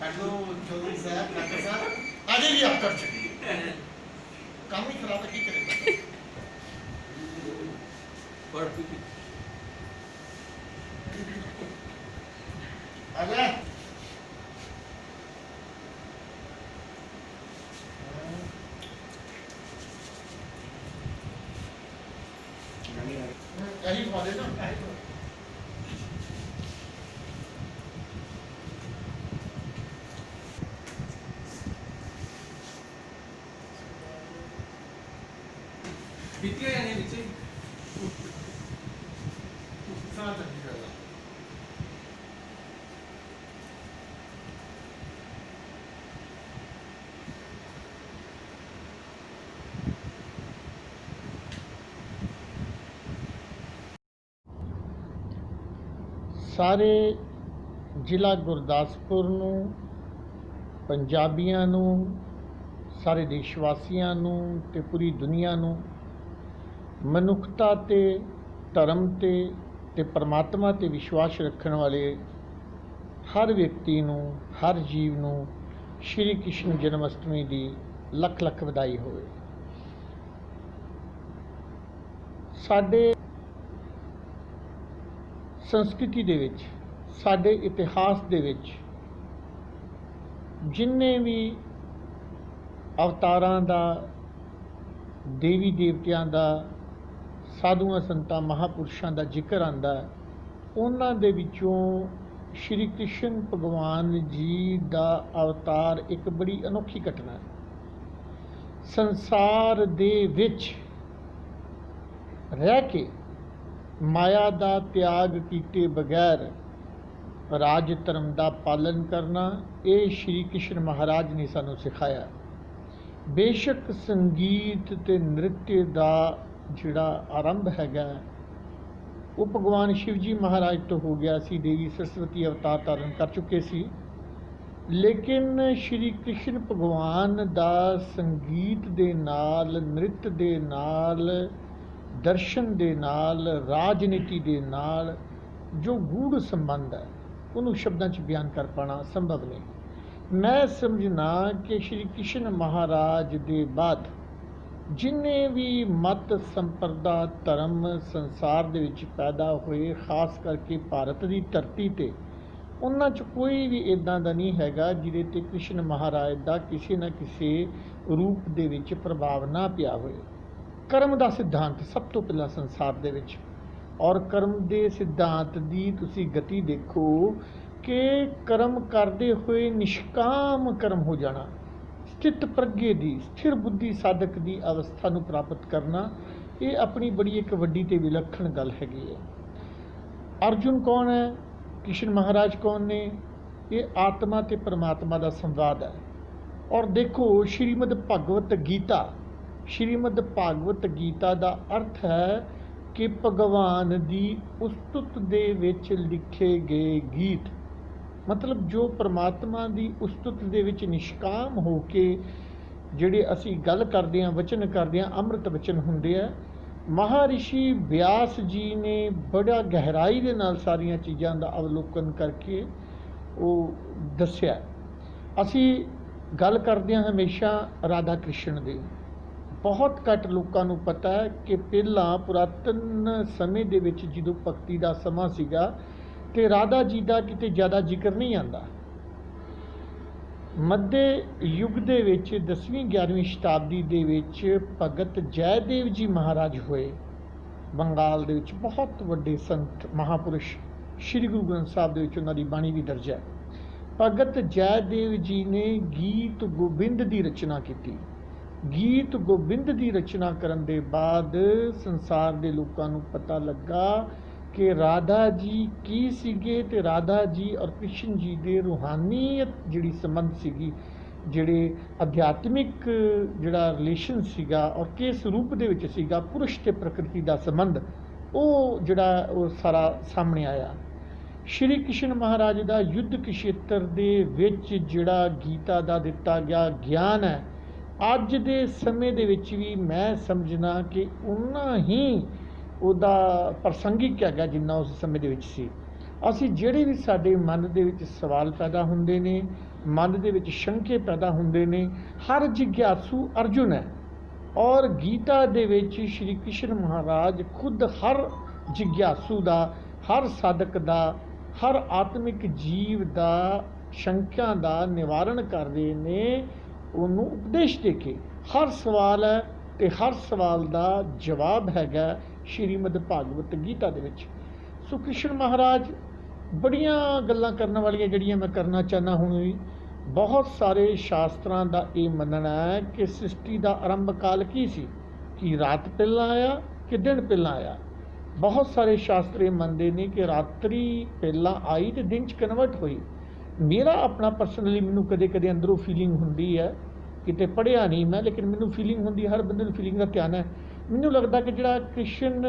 Hello Chaudhary साहब doctor साहब आज भी आप कर चुके काम ही खराब है, की करें। अगला यही पौधे ना बीती या नहीं बीती साथ चली जाएगा। ਸਾਰੇ ਜ਼ਿਲ੍ਹਾ ਗੁਰਦਾਸਪੁਰ ਨੂੰ, ਪੰਜਾਬੀਆਂ ਨੂੰ, ਸਾਰੇ ਦੇਸ਼ ਵਾਸੀਆਂ ਨੂੰ ਤੇ ਪੂਰੀ ਦੁਨੀਆ ਨੂੰ ਮਨੁੱਖਤਾ ਤੇ ਧਰਮ ਤੇ ਪਰਮਾਤਮਾ ਤੇ ਵਿਸ਼ਵਾਸ ਰੱਖਣ ਵਾਲੇ ਹਰ ਵਿਅਕਤੀ ਨੂੰ, ਹਰ ਜੀਵ ਨੂੰ ਸ਼੍ਰੀ ਕ੍ਰਿਸ਼ਨ ਜਨਮ ਅਸ਼ਟਮੀ ਦੀ ਲੱਖ ਲੱਖ ਵਧਾਈ ਹੋਵੇ। ਸਾਡੇ ਸੰਸਕ੍ਰਿਤੀ ਦੇ ਵਿੱਚ, ਸਾਡੇ ਇਤਿਹਾਸ ਦੇ ਵਿੱਚ ਜਿੰਨੇ ਵੀ ਅਵਤਾਰਾਂ ਦਾ, ਦੇਵੀ ਦੇਵਤਿਆਂ ਦਾ, ਸਾਧੂਆਂ ਸੰਤਾਂ ਮਹਾਂਪੁਰਸ਼ਾਂ ਦਾ ਜ਼ਿਕਰ ਆਉਂਦਾ, ਉਹਨਾਂ ਦੇ ਵਿੱਚੋਂ ਸ਼੍ਰੀ ਕ੍ਰਿਸ਼ਨ ਭਗਵਾਨ ਜੀ ਦਾ ਅਵਤਾਰ ਇੱਕ ਬੜੀ ਅਨੋਖੀ ਘਟਨਾ ਹੈ। ਸੰਸਾਰ ਦੇ ਵਿੱਚ ਰਹਿ ਕੇ ਮਾਇਆ ਦਾ ਤਿਆਗ ਕੀਤੇ ਬਗੈਰ ਰਾਜ ਧਰਮ ਦਾ ਪਾਲਨ ਕਰਨਾ, ਇਹ ਸ਼੍ਰੀ ਕ੍ਰਿਸ਼ਨ ਮਹਾਰਾਜ ਨੇ ਸਾਨੂੰ ਸਿਖਾਇਆ। ਬੇਸ਼ੱਕ ਸੰਗੀਤ ਤੇ ਨ੍ਰਿਤਯ ਦਾ ਜਿਹੜਾ ਆਰੰਭ ਹੈਗਾ ਉਹ ਭਗਵਾਨ ਸ਼ਿਵ ਜੀ ਮਹਾਰਾਜ ਤੋਂ ਹੋ ਗਿਆ ਸੀ, ਦੇਵੀ ਸਰਸਵਤੀ ਅਵਤਾਰ ਧਾਰਨ ਕਰ ਚੁੱਕੇ ਸੀ, ਲੇਕਿਨ ਸ਼੍ਰੀ ਕ੍ਰਿਸ਼ਨ ਭਗਵਾਨ ਦਾ ਸੰਗੀਤ ਦੇ ਨਾਲ, ਨ੍ਰਿਤ ਦੇ ਨਾਲ, ਦਰਸ਼ਨ ਦੇ ਨਾਲ, ਰਾਜਨੀਤੀ ਦੇ ਨਾਲ ਜੋ ਗੂੜ ਸੰਬੰਧ ਹੈ ਉਹਨੂੰ ਸ਼ਬਦਾਂ 'ਚ ਬਿਆਨ ਕਰ ਪਾਉਣਾ ਸੰਭਵ ਨਹੀਂ। ਮੈਂ ਸਮਝਣਾ ਕਿ ਸ਼੍ਰੀ ਕ੍ਰਿਸ਼ਨ ਮਹਾਰਾਜ ਦੇ ਬਾਅਦ ਜਿੰਨੇ ਵੀ ਮਤ, ਸੰਪਰਦਾ, ਧਰਮ ਸੰਸਾਰ ਦੇ ਵਿੱਚ ਪੈਦਾ ਹੋਏ, ਖਾਸ ਕਰਕੇ ਭਾਰਤ ਦੀ ਧਰਤੀ 'ਤੇ, ਉਹਨਾਂ 'ਚ ਕੋਈ ਵੀ ਇੱਦਾਂ ਦਾ ਨਹੀਂ ਹੈਗਾ ਜਿਹਦੇ 'ਤੇ ਕ੍ਰਿਸ਼ਨ ਮਹਾਰਾਜ ਦਾ ਕਿਸੇ ਨਾ ਕਿਸੇ ਰੂਪ ਦੇ ਵਿੱਚ ਪ੍ਰਭਾਵ ਨਾ ਪਿਆ ਹੋਏ। ਕਰਮ ਦਾ ਸਿਧਾਂਤ ਸਭ ਤੋਂ ਪਹਿਲਾਂ ਸੰਸਾਰ ਦੇ ਵਿੱਚ, ਔਰ ਕਰਮ ਦੇ ਸਿਧਾਂਤ ਦੀ ਤੁਸੀਂ ਗਤੀ ਦੇਖੋ ਕਿ ਕਰਮ ਕਰਦੇ ਹੋਏ ਨਿਸ਼ਕਾਮ ਕਰਮ ਹੋ ਜਾਣਾ, ਸਥਿਤ ਪ੍ਰਗਯ ਦੀ, ਸਥਿਰ ਬੁੱਧੀ ਸਾਧਕ ਦੀ ਅਵਸਥਾ ਨੂੰ ਪ੍ਰਾਪਤ ਕਰਨਾ, ਇਹ ਆਪਣੀ ਬੜੀ ਇੱਕ ਵੱਡੀ ਤੇ ਵਿਲੱਖਣ ਗੱਲ ਹੈਗੀ ਹੈ। ਅਰਜੁਨ ਕੌਣ ਹੈ? ਕ੍ਰਿਸ਼ਨ ਮਹਾਰਾਜ ਕੌਣ ਨੇ? ਇਹ ਆਤਮਾ ਤੇ ਪਰਮਾਤਮਾ ਦਾ ਸੰਵਾਦ ਹੈ। ਔਰ ਦੇਖੋ ਸ਼੍ਰੀਮਦ ਭਗਵਤ ਗੀਤਾ, ਸ਼੍ਰੀਮਦ ਭਾਗਵਤ ਗੀਤਾ ਦਾ ਅਰਥ ਹੈ ਕਿ ਭਗਵਾਨ ਦੀ ਉਸਤੁਤ ਦੇ ਵਿੱਚ ਲਿਖੇ ਗਏ ਗੀਤ, ਮਤਲਬ ਜੋ ਪਰਮਾਤਮਾ ਦੀ ਉਸਤੁਤ ਦੇ ਵਿੱਚ ਨਿਸ਼ਕਾਮ ਹੋ ਕੇ ਜਿਹੜੇ ਅਸੀਂ ਗੱਲ ਕਰਦੇ ਹਾਂ, ਵਚਨ ਕਰਦੇ ਹਾਂ, ਅੰਮ੍ਰਿਤ ਵਚਨ ਹੁੰਦੇ ਆ। ਮਹਾਰਿਸ਼ੀ ਵਿਆਸ ਜੀ ਨੇ ਬੜਾ ਗਹਿਰਾਈ ਦੇ ਨਾਲ ਸਾਰੀਆਂ ਚੀਜ਼ਾਂ ਦਾ ਅਵਲੋਕਨ ਕਰਕੇ ਉਹ ਦੱਸਿਆ। ਅਸੀਂ ਗੱਲ ਕਰਦੇ ਹਾਂ ਹਮੇਸ਼ਾ ਰਾਧਾ ਕ੍ਰਿਸ਼ਨ ਦੀ। ਬਹੁਤ ਘੱਟ ਲੋਕਾਂ ਨੂੰ ਪਤਾ ਹੈ ਕਿ ਪਹਿਲਾਂ ਪੁਰਾਤਨ ਸਮੇਂ ਦੇ ਵਿੱਚ ਜਦੋਂ ਭਗਤੀ ਦਾ ਸਮਾਂ ਸੀਗਾ ਤੇ ਰਾਧਾ ਜੀ ਦਾ ਕਿਤੇ ਜ਼ਿਆਦਾ ਜ਼ਿਕਰ ਨਹੀਂ ਆਉਂਦਾ। ਮੱਧੇ ਯੁੱਗ ਦੇ ਵਿੱਚ 10ਵੀਂ 11ਵੀਂ ਸ਼ਤਾਬਦੀ ਦੇ ਵਿੱਚ ਭਗਤ ਜੈਦੇਵ ਜੀ ਮਹਾਰਾਜ ਹੋਏ, ਬੰਗਾਲ ਦੇ ਵਿੱਚ ਬਹੁਤ ਵੱਡੇ ਸੰਤ ਮਹਾਂਪੁਰਸ਼, ਸ਼੍ਰੀ ਗੁਰੂ ਗ੍ਰੰਥ ਸਾਹਿਬ ਦੇ ਵਿੱਚ ਉਹਨਾਂ ਦੀ ਬਾਣੀ ਵੀ ਦਰਜ ਹੈ। ਭਗਤ ਜੈਦੇਵ ਜੀ ਨੇ ਗੀਤ ਗੋਬਿੰਦ ਦੀ ਰਚਨਾ ਕੀਤੀ। ਗੀਤ ਗੋਬਿੰਦ ਦੀ ਰਚਨਾ ਕਰਨ ਦੇ ਬਾਅਦ ਸੰਸਾਰ ਦੇ ਲੋਕਾਂ ਨੂੰ ਪਤਾ ਲੱਗਾ ਕਿ ਰਾਧਾ ਜੀ ਕੀ ਸੀਗੇ ਤੇ ਰਾਧਾ ਜੀ ਔਰ ਕ੍ਰਿਸ਼ਨ ਜੀ ਦੇ ਰੂਹਾਨੀਅਤ ਜਿਹੜੀ ਸੰਬੰਧ ਸੀਗੀ, ਜਿਹੜੇ ਅਧਿਆਤਮਿਕ ਜਿਹੜਾ ਰਿਲੇਸ਼ਨ ਸੀਗਾ ਔਰ ਕਿਸ ਰੂਪ ਦੇ ਵਿੱਚ ਸੀਗਾ, ਪੁਰਸ਼ ਤੇ ਪ੍ਰਕਿਰਤੀ ਦਾ ਸੰਬੰਧ, ਉਹ ਜਿਹੜਾ ਉਹ ਸਾਰਾ ਸਾਹਮਣੇ ਆਇਆ। ਸ਼੍ਰੀ ਕ੍ਰਿਸ਼ਨ ਮਹਾਰਾਜ ਦਾ ਯੁੱਧ ਕੁਸ਼ੇਤਰ ਦੇ ਵਿੱਚ ਜਿਹੜਾ ਗੀਤਾ ਦਾ ਦਿੱਤਾ ਗਿਆ ਗਿਆਨ ਹੈ, ਅੱਜ ਦੇ ਸਮੇਂ ਦੇ ਵਿੱਚ ਵੀ ਮੈਂ ਸਮਝਣਾ ਕਿ ਉਨਾ ਹੀ ਉਹਦਾ ਪ੍ਰਸੰਗਿਕ ਹੈਗਾ ਜਿੰਨਾ ਉਸ ਸਮੇਂ ਦੇ ਵਿੱਚ ਸੀ। ਅਸੀਂ ਜਿਹੜੇ ਵੀ ਸਾਡੇ ਮਨ ਦੇ ਵਿੱਚ ਸਵਾਲ ਪੈਦਾ ਹੁੰਦੇ ਨੇ, ਮਨ ਦੇ ਵਿੱਚ ਸ਼ੰਕੇ ਪੈਦਾ ਹੁੰਦੇ ਨੇ, ਹਰ ਜਿਗਿਆਸੂ ਅਰਜੁਨ ਹੈ। ਔਰ ਗੀਤਾ ਦੇ ਵਿੱਚ ਸ਼੍ਰੀ ਕ੍ਰਿਸ਼ਨ ਮਹਾਰਾਜ ਖੁਦ ਹਰ ਜਿਗਿਆਸੂ ਦਾ, ਹਰ ਸਾਧਕ ਦਾ, ਹਰ ਆਤਮਿਕ ਜੀਵ ਦਾ ਸ਼ੰਕਿਆਂ ਦਾ ਨਿਵਾਰਨ ਕਰਦੇ ਨੇ, ਉਹਨੂੰ ਉਪਦੇਸ਼ ਦੇ ਕੇ। ਹਰ ਸਵਾਲ ਹੈ ਅਤੇ ਹਰ ਸਵਾਲ ਦਾ ਜਵਾਬ ਹੈਗਾ ਸ਼੍ਰੀਮਦ ਭਾਗਵਤ ਗੀਤਾ ਦੇ ਵਿੱਚ। ਸੋ ਕ੍ਰਿਸ਼ਨ ਮਹਾਰਾਜ ਬੜੀਆਂ ਗੱਲਾਂ ਕਰਨ ਵਾਲੀਆਂ ਜਿਹੜੀਆਂ ਮੈਂ ਕਰਨਾ ਚਾਹੁੰਦਾ ਹੁਣ ਵੀ। ਬਹੁਤ ਸਾਰੇ ਸ਼ਾਸਤਰਾਂ ਦਾ ਇਹ ਮੰਨਣਾ ਹੈ ਕਿ ਸ੍ਰਿਸ਼ਟੀ ਦਾ ਆਰੰਭ ਕਾਲ ਕੀ ਸੀ, ਕਿ ਰਾਤ ਪਹਿਲਾਂ ਆਇਆ ਕਿ ਦਿਨ ਪਹਿਲਾਂ ਆਇਆ। ਬਹੁਤ ਸਾਰੇ ਸ਼ਾਸਤਰ ਇਹ ਮੰਨਦੇ ਨੇ ਕਿ ਰਾਤਰੀ ਪਹਿਲਾਂ ਆਈ ਅਤੇ ਦਿਨ 'ਚ ਕਨਵਰਟ ਹੋਈ। ਮੇਰਾ ਆਪਣਾ ਪਰਸਨਲੀ ਮੈਨੂੰ ਕਦੇ ਕਦੇ ਅੰਦਰੋਂ ਫੀਲਿੰਗ ਹੁੰਦੀ ਹੈ, ਕਿਤੇ ਪੜ੍ਹਿਆ ਨਹੀਂ ਮੈਂ, ਲੇਕਿਨ ਮੈਨੂੰ ਫੀਲਿੰਗ ਹੁੰਦੀ, ਹਰ ਬੰਦੇ ਨੂੰ ਫੀਲਿੰਗ ਦਾ ਧਿਆਨ ਹੈ। ਮੈਨੂੰ ਲੱਗਦਾ ਕਿ ਜਿਹੜਾ ਕ੍ਰਿਸ਼ਨ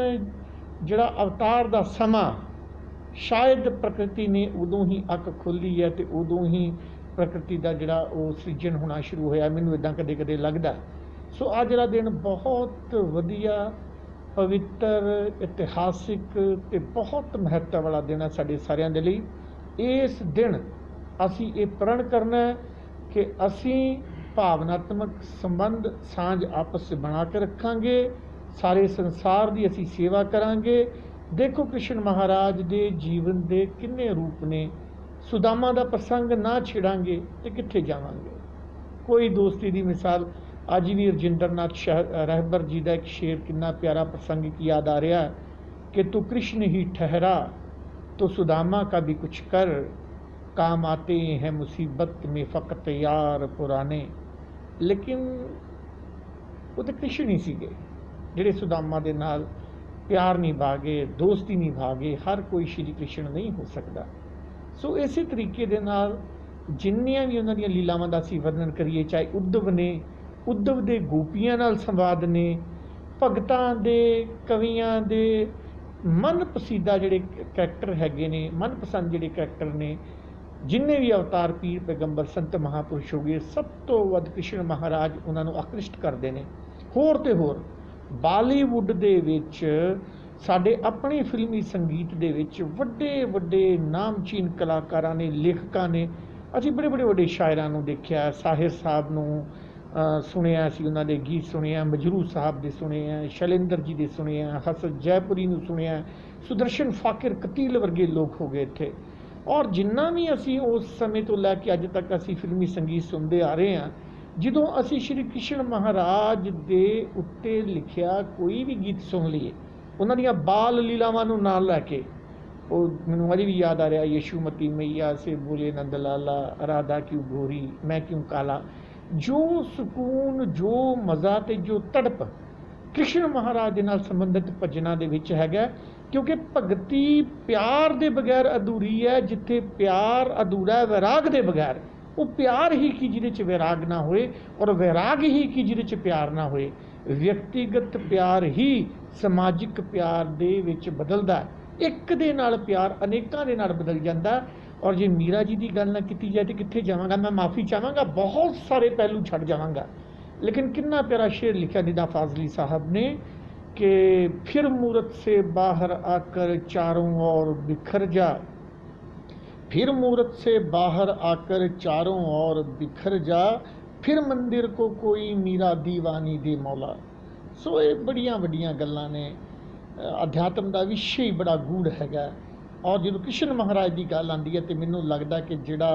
ਜਿਹੜਾ ਅਵਤਾਰ ਦਾ ਸਮਾਂ, ਸ਼ਾਇਦ ਪ੍ਰਕਿਰਤੀ ਨੇ ਉਦੋਂ ਹੀ ਅੱਖ ਖੋਲ੍ਹੀ ਹੈ ਅਤੇ ਉਦੋਂ ਹੀ ਪ੍ਰਕਿਰਤੀ ਦਾ ਜਿਹੜਾ ਉਹ ਸਿਰਜਣ ਹੋਣਾ ਸ਼ੁਰੂ ਹੋਇਆ। ਮੈਨੂੰ ਇੱਦਾਂ ਕਦੇ ਕਦੇ ਲੱਗਦਾ। ਸੋ ਅੱਜ ਜਿਹੜਾ ਦਿਨ ਬਹੁਤ ਵਧੀਆ, ਪਵਿੱਤਰ, ਇਤਿਹਾਸਿਕ ਅਤੇ ਬਹੁਤ ਮਹੱਤਵ ਵਾਲਾ ਦਿਨ ਹੈ ਸਾਡੇ ਸਾਰਿਆਂ ਦੇ ਲਈ। ਇਸ ਦਿਨ ਅਸੀਂ ਇਹ ਪ੍ਰਣ ਕਰਨਾ ਹੈ ਕਿ ਅਸੀਂ ਭਾਵਨਾਤਮਕ ਸੰਬੰਧ, ਸਾਂਝ ਆਪਸ 'ਚ ਬਣਾ ਕੇ ਰੱਖਾਂਗੇ। ਸਾਰੇ ਸੰਸਾਰ ਦੀ ਅਸੀਂ ਸੇਵਾ ਕਰਾਂਗੇ। ਦੇਖੋ ਕ੍ਰਿਸ਼ਨ ਮਹਾਰਾਜ ਦੇ ਜੀਵਨ ਦੇ ਕਿੰਨੇ ਰੂਪ ਨੇ। ਸੁਦਾਮਾ ਦਾ ਪ੍ਰਸੰਗ ਨਾ ਛੇੜਾਂਗੇ ਤੇ ਕਿੱਥੇ ਜਾਵਾਂਗੇ। ਕੋਈ ਦੋਸਤੀ ਦੀ ਮਿਸਾਲ ਅੱਜ ਵੀ ਰਜਿੰਦਰ ਨਾਥ ਰਹਿਬਰ ਜੀ ਦਾ ਇੱਕ ਸ਼ੇਰ ਕਿੰਨਾ ਪਿਆਰਾ ਪ੍ਰਸੰਗ ਕੀ ਯਾਦ ਆ ਰਿਹਾ ਕਿ ਤੂੰ ਕ੍ਰਿਸ਼ਨ ਹੀ ਠਹਿਰਾ तो सुदामा का भी कुछ कर, काम आते हैं मुसीबत में फ़कत यार पुराने। लेकिन वो तो कृष्ण ही सीगे ਜਿਹੜੇ ਸੁਦਾਮਾ ਦੇ ਨਾਲ ਪਿਆਰ ਨਿਭਾ ਗਏ, ਦੋਸਤੀ ਨਿਭਾ ਗਏ। ਹਰ ਕੋਈ ਸ਼੍ਰੀ ਕ੍ਰਿਸ਼ਨ ਨਹੀਂ ਹੋ ਸਕਦਾ। ਸੋ ਇਸੇ ਤਰੀਕੇ ਦੇ ਨਾਲ ਜਿੰਨੀਆਂ ਵੀ ਉਹਨਾਂ ਦੀਆਂ ਲੀਲਾਵਾਂ ਦਾ ਅਸੀਂ ਵਰਣਨ ਕਰੀਏ, ਚਾਹੇ ਉद्धਵ ਨੇ, ਉद्धਵ ਦੇ ਗੋਪੀਆਂ ਨਾਲ ਸੰਵਾਦ ਨੇ, ਭਗਤਾਂ ਦੇ, ਕਵੀਆਂ ਦੇ ਮਨਪਸੰਦੀਦਾ ਜਿਹੜੇ ਕਰੈਕਟਰ ਹੈਗੇ ਨੇ, ਮਨਪਸੰਦ ਜਿਹੜੇ ਕਰੈਕਟਰ ਨੇ, ਜਿੰਨੇ ਵੀ ਅਵਤਾਰ ਪੀਰ ਪੈਗੰਬਰ ਸੰਤ ਮਹਾਂਪੁਰਸ਼ ਹੋ ਗਏ, ਸਭ ਤੋਂ ਵੱਧ ਕ੍ਰਿਸ਼ਨ ਮਹਾਰਾਜ ਉਹਨਾਂ ਨੂੰ ਆਕ੍ਰਿਸ਼ਟ ਕਰਦੇ ਨੇ। ਹੋਰ ਤੇ ਹੋਰ ਬਾਲੀਵੁੱਡ ਦੇ ਵਿੱਚ, ਸਾਡੇ ਆਪਣੇ ਫਿਲਮੀ ਸੰਗੀਤ ਦੇ ਵਿੱਚ ਵੱਡੇ ਵੱਡੇ ਨਾਮਚੀਨ ਕਲਾਕਾਰਾਂ ਨੇ, ਲੇਖਕਾਂ ਨੇ। ਅਸੀਂ ਬੜੇ ਬੜੇ ਵੱਡੇ ਸ਼ਾਇਰਾਂ ਨੂੰ ਦੇਖਿਆ। ਸਾਹਿਰ ਸਾਹਿਬ ਨੂੰ ਸੁਣਿਆ ਸੀ, ਉਹਨਾਂ ਦੇ ਗੀਤ ਸੁਣੇ ਆ, ਮਜਰੂ ਸਾਹਿਬ ਦੇ ਸੁਣੇ ਆ, ਸ਼ੈਲੇਂਦਰ ਜੀ ਦੇ ਸੁਣੇ ਆ, ਹਸਨ ਜੈਪੁਰੀ ਨੂੰ ਸੁਣਿਆ, ਸੁਦਰਸ਼ਨ ਫਾਕਿਰ ਕਤੀਲ ਵਰਗੇ ਲੋਕ ਹੋ ਗਏ ਇੱਥੇ। ਔਰ ਜਿੰਨਾ ਵੀ ਅਸੀਂ ਉਸ ਸਮੇਂ ਤੋਂ ਲੈ ਕੇ ਅੱਜ ਤੱਕ ਅਸੀਂ ਫਿਲਮੀ ਸੰਗੀਤ ਸੁਣਦੇ ਆ ਰਹੇ ਹਾਂ, ਜਦੋਂ ਅਸੀਂ ਸ਼੍ਰੀ ਕ੍ਰਿਸ਼ਨ ਮਹਾਰਾਜ ਦੇ ਉੱਤੇ ਲਿਖਿਆ ਕੋਈ ਵੀ ਗੀਤ ਸੁਣ ਲਈਏ, ਉਹਨਾਂ ਦੀਆਂ ਬਾਲ ਲੀਲਾਵਾਂ ਨੂੰ ਨਾਲ ਲੈ ਕੇ, ਉਹ ਮੈਨੂੰ ਅਜੇ ਵੀ ਯਾਦ ਆ ਰਿਹਾ, ਯਸ਼ੂਮਤੀ ਮਈਆ ਸੇ ਬੋਲੇ ਨੰਦ ਲਾਲਾ, ਰਾਧਾ ਕਿਉਂ ਗੋਰੀ ਮੈਂ ਕਿਉਂ ਕਾਲਾ। ਜੋ ਸਕੂਨ, ਜੋ ਮਜ਼ਾ ਅਤੇ ਜੋ ਤੜਪ ਕ੍ਰਿਸ਼ਨ ਮਹਾਰਾਜ ਦੇ ਨਾਲ ਸੰਬੰਧਿਤ ਭਜਨਾਂ ਦੇ ਵਿੱਚ ਹੈਗਾ। ਕਿਉਂਕਿ ਭਗਤੀ ਪਿਆਰ ਦੇ ਬਗੈਰ ਅਧੂਰੀ ਹੈ। ਜਿੱਥੇ ਪਿਆਰ ਅਧੂਰਾ ਹੈ ਵੈਰਾਗ ਦੇ ਬਗੈਰ, ਉਹ ਪਿਆਰ ਹੀ ਕੀ ਜਿਹਦੇ 'ਚ ਵੈਰਾਗ ਨਾ ਹੋਏ, ਔਰ ਵੈਰਾਗ ਹੀ ਕੀ ਜਿਹਦੇ 'ਚ ਪਿਆਰ ਨਾ ਹੋਏ। ਵਿਅਕਤੀਗਤ ਪਿਆਰ ਹੀ ਸਮਾਜਿਕ ਪਿਆਰ ਦੇ ਵਿੱਚ ਬਦਲਦਾ ਹੈ। ਇੱਕ ਦੇ ਨਾਲ ਪਿਆਰ ਅਨੇਕਾਂ ਦੇ ਨਾਲ ਬਦਲ ਜਾਂਦਾ। ਔਰ ਜੇ ਮੀਰਾ ਜੀ ਦੀ ਗੱਲ ਨਾ ਕੀਤੀ ਜਾਏ ਤਾਂ ਕਿੱਥੇ ਜਾਵਾਂਗਾ, ਮੈਂ ਮਾफ़ੀ ਚਾਹਾਂਗਾ, ਬਹੁਤ ਸਾਰੇ ਪਹਿਲੂ ਛੱਡ ਜਾਵਾਂਗਾ। लेकिन कितना प्यारा शेर लिखा निदा फाजली साहब ने कि फिर मूरत से बाहर आकर चारों ओर बिखर जा, फिर मूरत से बाहर आकर चारों ओर बिखर जा, फिर मंदिर को कोई मीरा दीवानी दे मौला। सो ये बड़िया वड्डियां गल्लां ने। अध्यात्म का विषय ही बड़ा गूढ़ हैगा। और जो कृष्ण महाराज की गल आती है तो मैनू लगता कि जिहड़ा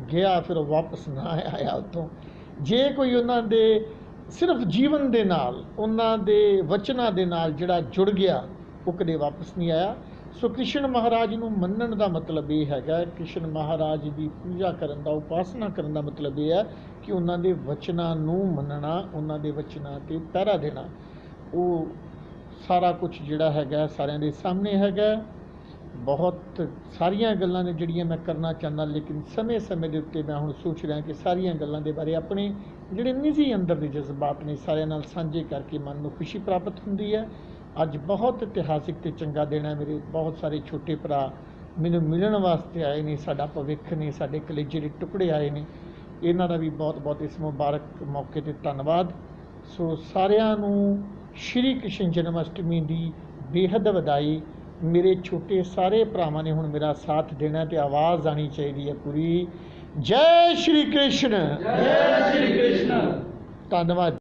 गया फिर वापस ना आया उत्थों। जे कोई उन्हां दे सिर्फ जीवन दे नाल, उन्हां दे वचनां दे नाल जिहड़ा जुड़ गया, वो कदे वापस नहीं आया। सो कृष्ण महाराज नूं मन्नण दा मतलब ये हैगा, कृष्ण महाराज की पूजा करन दा, उपासना करन दा मतलब ये है कि उन्हां दे वचनां नूं मन्नना, उन्हां दे वचनां ते पहरा देना। वो सारा कुछ जिहड़ा हैगा सारिਆਂ ਦੇ सामने हैगा। बहुत सारिया गल्लां ने जिहड़ियां मैं करना चाहना, लेकिन समय समय के उत्ते मैं हुण सोच रहा कि सारिया गल्लां दे बारे अपने जिहड़े निजी अंदर के जज्बात ने सारिਆਂ नाल साझे करके मन नूं खुशी प्राप्त हुंदी है। अज बहुत इतिहासिक ते चंगा दिन है। मेरे बहुत सारे छोटे भरा मैनूं मिलण वास्ते आए ने, साडा भविख ने, साडे कलेजे दे टुकड़े आए ने। इन्हां दा भी बहुत बहुत इस मुबारक मौके ते धन्नवाद। सो सारिਆਂ नूं श्री कृष्ण जन्माष्टमी की बेहद वधाई। मेरे छोटे सारे भरावां ने हुण मेरा साथ देना ते आवाज़ आनी चाहिए है पूरी। जय श्री कृष्ण। जय श्री कृष्ण। धन्यवाद।